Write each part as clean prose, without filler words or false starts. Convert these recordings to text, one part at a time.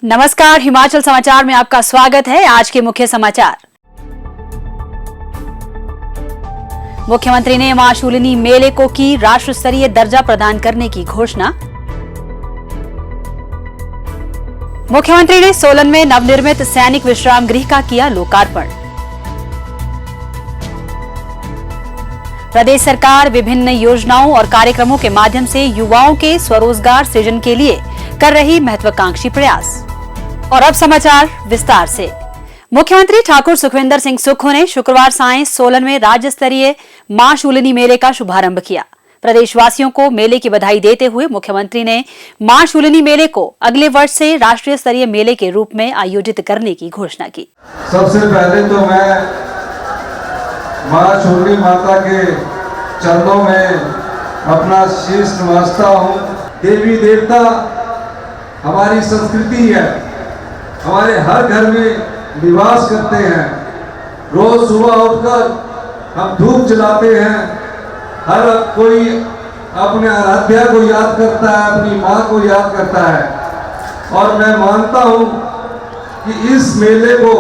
नमस्कार, हिमाचल समाचार में आपका स्वागत है। आज के मुख्य समाचार। मुख्यमंत्री ने मां शूलिनी मेले को की राष्ट्र स्तरीय दर्जा प्रदान करने की घोषणा। मुख्यमंत्री ने सोलन में नवनिर्मित सैनिक विश्राम गृह का किया लोकार्पण। प्रदेश सरकार विभिन्न योजनाओं और कार्यक्रमों के माध्यम से युवाओं के स्वरोजगार सृजन के लिए कर रही महत्वाकांक्षी प्रयास। और अब समाचार विस्तार से। मुख्यमंत्री ठाकुर सुखविंदर सिंह सुक्खू ने शुक्रवार सायं सोलन में राज्य स्तरीय मां शूलिनी मेले का शुभारंभ किया। प्रदेशवासियों को मेले की बधाई देते हुए मुख्यमंत्री ने मां शूलिनी मेले को अगले वर्ष से राष्ट्रीय स्तरीय मेले के रूप में आयोजित करने की घोषणा की। सबसे पहले तो मैं मां शूलिनी माता के चरणों में अपना शीश नवाजता हूँ। देवी देवता हमारी संस्कृति है, हमारे हर घर में निवास करते हैं। रोज सुबह उठकर हम धूप जलाते हैं। हर कोई अपने आराध्या को याद करता है, अपनी माँ को याद करता है। और मैं मानता हूँ कि इस मेले को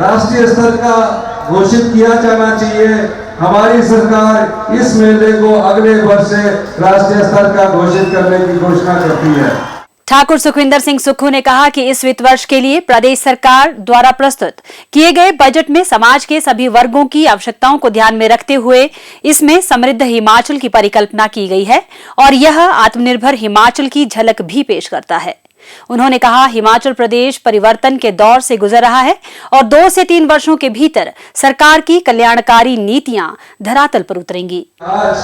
राष्ट्रीय स्तर का घोषित किया जाना चाहिए। हमारी सरकार इस मेले को अगले वर्ष से राष्ट्रीय स्तर का घोषित करने की घोषणा करती है। ठाकुर सुखविंदर सिंह सुक्खू ने कहा कि इस वित्त वर्ष के लिए प्रदेश सरकार द्वारा प्रस्तुत किए गए बजट में समाज के सभी वर्गों की आवश्यकताओं को ध्यान में रखते हुए इसमें समृद्ध हिमाचल की परिकल्पना की गई है और यह आत्मनिर्भर हिमाचल की झलक भी पेश करता है। उन्होंने कहा, हिमाचल प्रदेश परिवर्तन के दौर से गुजर रहा है और 2 से 3 वर्षों के भीतर सरकार की कल्याणकारी नीतियां धरातल पर उतरेंगी। आज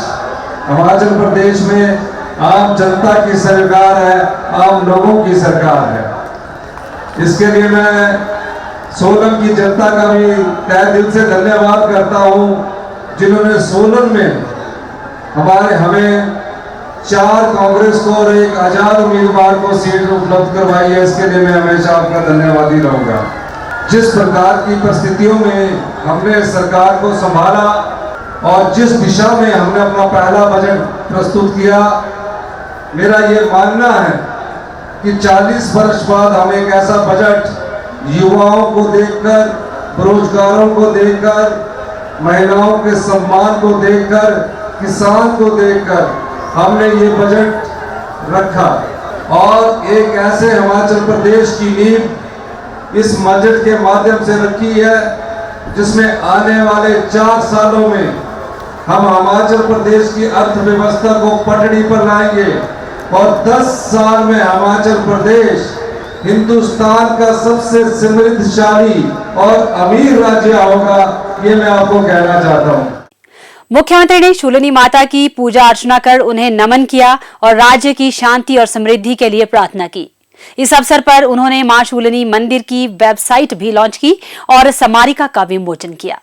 हिमाचल प्रदेश में आम जनता की सरकार है, आम लोगों की सरकार है। इसके लिए मैं सोलन की जनता का भी तहे दिल से धन्यवाद करता हूं, जिन्होंने सोलन में हमें 4 कांग्रेस को और 1 आजाद उम्मीदवार को सीट उपलब्ध करवाई है। इसके लिए मैं हमेशा आपका धन्यवादी रहूंगा। जिस प्रकार की परिस्थितियों में हमने सरकार को संभाला और जिस दिशा में हमने अपना पहला बजट प्रस्तुत किया, मेरा ये मानना है कि 40 वर्ष बाद हम एक ऐसा बजट युवाओं को देखकर, बेरोजगारों को देखकर, महिलाओं के सम्मान को देखकर, किसान को देखकर हमने ये बजट रखा और एक ऐसे हिमाचल प्रदेश की नींव इस बजट के माध्यम से रखी है जिसमें आने वाले 4 सालों में हम हिमाचल प्रदेश की अर्थव्यवस्था को पटड़ी पर लाएंगे और 10 साल में हिमाचल प्रदेश हिंदुस्तान का सबसे समृद्धशाली और अमीर राज्य होगा। ये मैं आपको कहना चाहता हूँ। मुख्यमंत्री ने शूलिनी माता की पूजा अर्चना कर उन्हें नमन किया और राज्य की शांति और समृद्धि के लिए प्रार्थना की। इस अवसर पर उन्होंने मां शूलिनी मंदिर की वेबसाइट भी लॉन्च की और स्मारिका का विमोचन किया।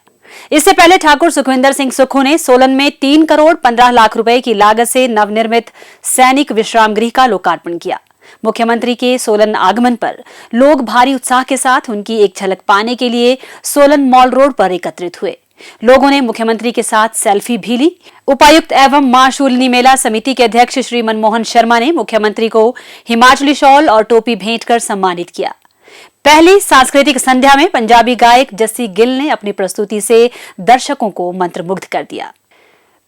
इससे पहले ठाकुर सुखविंदर सिंह सुक्खू ने सोलन में 3 करोड़ 15 लाख रुपए की लागत से नवनिर्मित सैनिक विश्राम गृह का लोकार्पण किया। मुख्यमंत्री के सोलन आगमन पर लोग भारी उत्साह के साथ उनकी एक झलक पाने के लिए सोलन मॉल रोड पर एकत्रित हुए। लोगों ने मुख्यमंत्री के साथ सेल्फी भी ली। उपायुक्त एवं मां शूलिनी मेला समिति के अध्यक्ष श्री मनमोहन शर्मा ने मुख्यमंत्री को हिमाचली शॉल और टोपी भेंट कर सम्मानित किया। पहली सांस्कृतिक संध्या में पंजाबी गायक जस्सी गिल ने अपनी प्रस्तुति से दर्शकों को मंत्रमुग्ध कर दिया।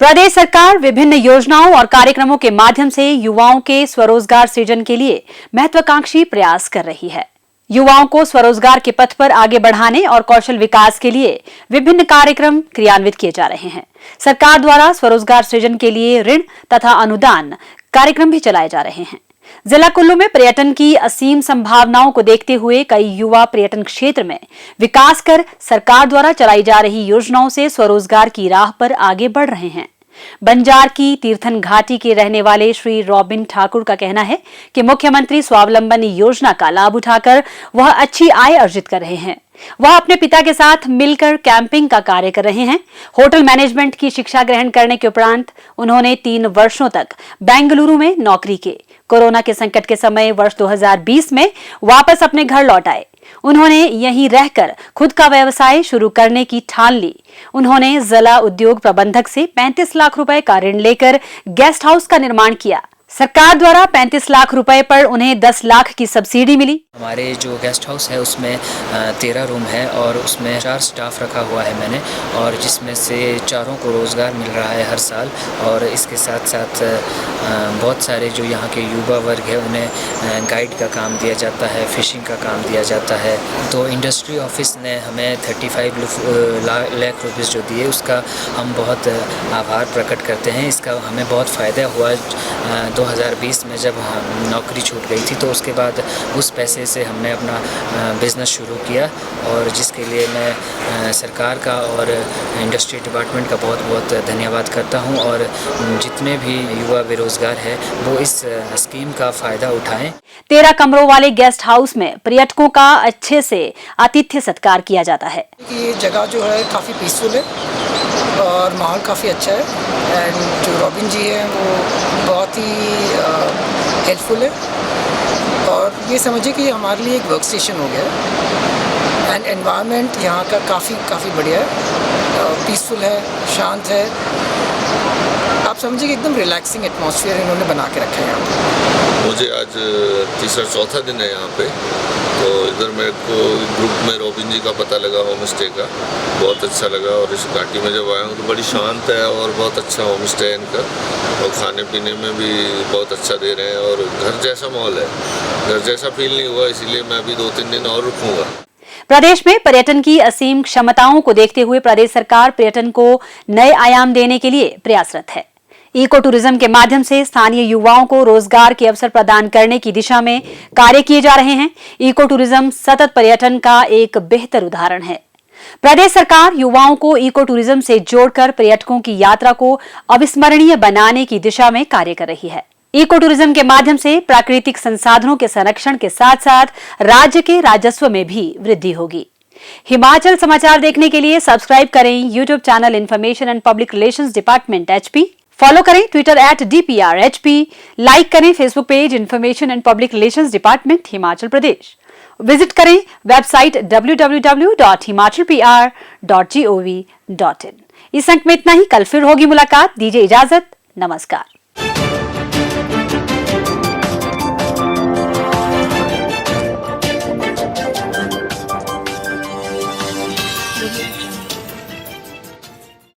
प्रदेश सरकार विभिन्न योजनाओं और कार्यक्रमों के माध्यम से युवाओं के स्वरोजगार सृजन के लिए महत्वाकांक्षी प्रयास कर रही है। युवाओं को स्वरोजगार के पथ पर आगे बढ़ाने और कौशल विकास के लिए विभिन्न कार्यक्रम क्रियान्वित किए जा रहे हैं। सरकार द्वारा स्वरोजगार सृजन के लिए ऋण तथा अनुदान कार्यक्रम भी चलाए जा रहे हैं। जिला कुल्लू में पर्यटन की असीम संभावनाओं को देखते हुए कई युवा पर्यटन क्षेत्र में विकास कर सरकार द्वारा चलाई जा रही योजनाओं से स्वरोजगार की राह पर आगे बढ़ रहे हैं। बंजार की तीर्थन घाटी के रहने वाले श्री रॉबिन ठाकुर का कहना है कि मुख्यमंत्री स्वावलंबन योजना का लाभ उठाकर वह अच्छी आय अर्जित कर रहे हैं। वह अपने पिता के साथ मिलकर कैंपिंग का कार्य कर रहे हैं। होटल मैनेजमेंट की शिक्षा ग्रहण करने के उपरांत उन्होंने 3 वर्षों तक बेंगलुरु में नौकरी की। कोरोना के संकट के समय वर्ष 2020 में वापस अपने घर लौट आए। उन्होंने यहीं रहकर खुद का व्यवसाय शुरू करने की ठान ली। उन्होंने जिला उद्योग प्रबंधक से 35 लाख रुपए का ऋण लेकर गेस्ट हाउस का निर्माण किया। सरकार द्वारा 35 लाख रुपए पर उन्हें 10 लाख की सब्सिडी मिली। हमारे जो गेस्ट हाउस है उसमें 13 रूम है और उसमें 4 स्टाफ रखा हुआ है मैंने, और जिसमें से 4 को रोज़गार मिल रहा है हर साल। और इसके साथ साथ बहुत सारे जो यहाँ के युवा वर्ग है उन्हें गाइड का काम दिया जाता है, फ़िशिंग का काम दिया जाता है। तो इंडस्ट्री ऑफिस ने हमें 35 लाख रुपये जो दिए उसका हम बहुत आभार प्रकट करते हैं। इसका हमें बहुत फ़ायदा हुआ। 2020 में जब नौकरी छूट गई थी तो उसके बाद उस पैसे से हमने अपना बिज़नेस शुरू किया, और जिसके लिए मैं सरकार का और इंडस्ट्री डिपार्टमेंट का बहुत बहुत धन्यवाद करता हूं। और जितने भी युवा बेरोज़गार हैं वो इस स्कीम का फ़ायदा उठाएं। 13 कमरों वाले गेस्ट हाउस में पर्यटकों का अच्छे से आतिथ्य सत्कार किया जाता है। ये जगह जो है काफ़ी पीसफुल है और माहौल काफ़ी अच्छा है। एंड जो रॉबिन जी हैं वो बहुत ही हेल्पफुल है, और ये समझिए कि हमारे लिए एक वर्क स्टेशन हो गया है। एंड एनवायरनमेंट यहाँ का काफ़ी बढ़िया है, पीसफुल है, शांत है। आप समझिए कि एकदम रिलैक्सिंग एटमॉस्फेयर इन्होंने बना के रखा है यहाँ पे। मुझे आज तीसरा चौथा दिन है यहाँ पे, तो इधर मेरे को ग्रुप में रॉबिन जी का पता लगा होम स्टे का, बहुत अच्छा लगा। और इस घाटी में जब आया हूँ तो बड़ी शांत है और बहुत अच्छा होम स्टे है इनका, और खाने पीने में भी बहुत अच्छा दे रहे हैं और घर जैसा माहौल है। घर जैसा फील नहीं हुआ, इसीलिए मैं अभी 2-3 दिन और रुकूँगा। प्रदेश में पर्यटन की असीम क्षमताओं को देखते हुए प्रदेश सरकार पर्यटन को नए आयाम देने के लिए प्रयासरत है। इको टूरिज्म के माध्यम से स्थानीय युवाओं को रोजगार के अवसर प्रदान करने की दिशा में कार्य किए जा रहे हैं। इको टूरिज्म सतत पर्यटन का एक बेहतर उदाहरण है। प्रदेश सरकार युवाओं को इको टूरिज्म से जोड़कर पर्यटकों की यात्रा को अविस्मरणीय बनाने की दिशा में कार्य कर रही है। इको टूरिज्म के माध्यम से प्राकृतिक संसाधनों के संरक्षण के साथ साथ राज्य के राजस्व में भी वृद्धि होगी। हिमाचल समाचार देखने के लिए सब्सक्राइब करें YouTube channel information and public relations department HP, follow करें ट्विटर @DPRHP, लाइक करें Facebook page information and public relations department Himachal Pradesh, visit करें वेबसाइट www.himachalpr.gov.in। इस अंक में इतना ही। कल फिर होगी मुलाकात। दीजिए इजाजत। नमस्कार।